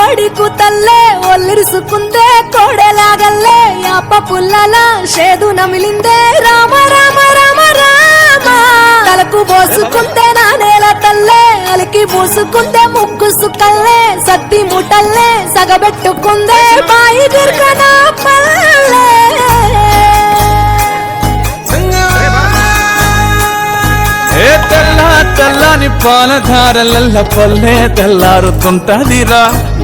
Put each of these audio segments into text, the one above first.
కోడి కూతల్లే ఒల్లిరుసుకుందే కోడెలాగల్లే యాప పుల్లల షేదు నమిలిందే రామ రామ రామ రామ తలకు పోసుకుందే నా నేల తల్లే అలికి పూసుకుందే ముగ్గు సుక్కల్లే సత్తి ముటల్లే సగబెట్టుకుందే బాయి దిర్కన పల్లె తెల్ల తెల్లని పాలధారలల్ల పల్లె తెల్లారుతుంటదిరా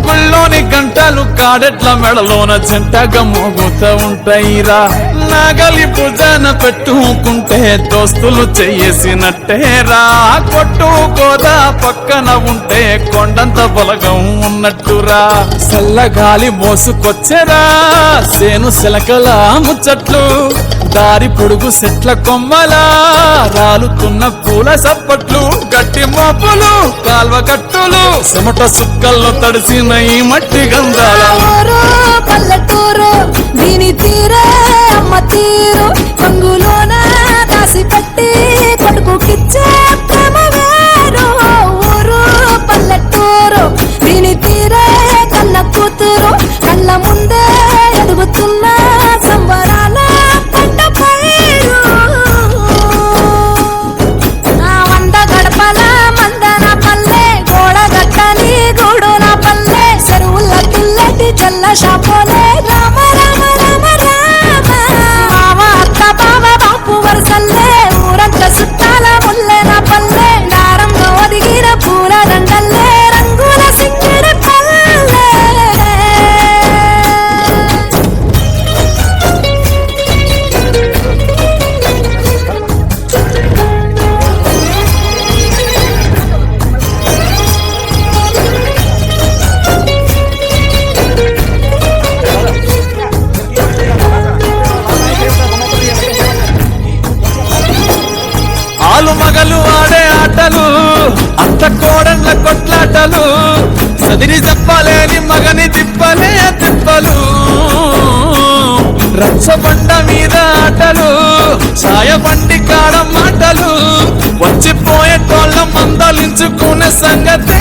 గుళ్ళోని గంటలు కాడెట్ల మెడలోన జంటగా మోగుతూ ఉంటాయిరా నాగలి భుజాన పెట్టుకుంటే దోస్తులు చెయ్యేసినట్టేరా కొట్టు గోదా పక్కన ఉంటే కొండంత బలగం ఉన్నట్టురా చల్లగాలి మోసుకొచ్చెరా సేను శిలకల ముచ్చట్లు దారి పొడుగు చెట్ల కొమ్మలా రాలుతున్న పూల సప్పట్లు గట్టి మోపులు కాల్వ కట్టులు చెమట సుక్కల్లో తడిసిన ఈ మట్టి గంధాల పల్లెటూరు దీని తీరే అమ్మ తీరు కొంగులోన దాసి పట్టి కొడుకుకిచ్చే ప్రేమ వేరు ఊరు పల్లెటూరు దీని తీరే కన్న కూతురు కళ్ళ ముందే ఎదుగుతున్న సంబరాల పంట పైరు వంద గడపల మందన పల్లె గోడ గట్టని గూడున పల్లె చెరువుల పిల్లటి చల్ల షాపోలే రామ రామ రామ రామ మామ అక్క బావ బాపు వరసల్లే ఊరంత సుట్టాల ముల్లెన పల్లె దారంలో ఒదిగిన పూల దండల్లే రంగుల సింగిడి పల్లె ఆలు మగలు ఆడే ఆటలు అంత కోడళ్ళ కొట్లాటలు సదిరి చెప్పలేని మగని తిప్పలే తిప్పలు రచ్చబండ మీద ఆటలు ఛాయబండి కాడ మాటలు వచ్చిపోయేటోళ్ళ మందలించుకునే సంగతి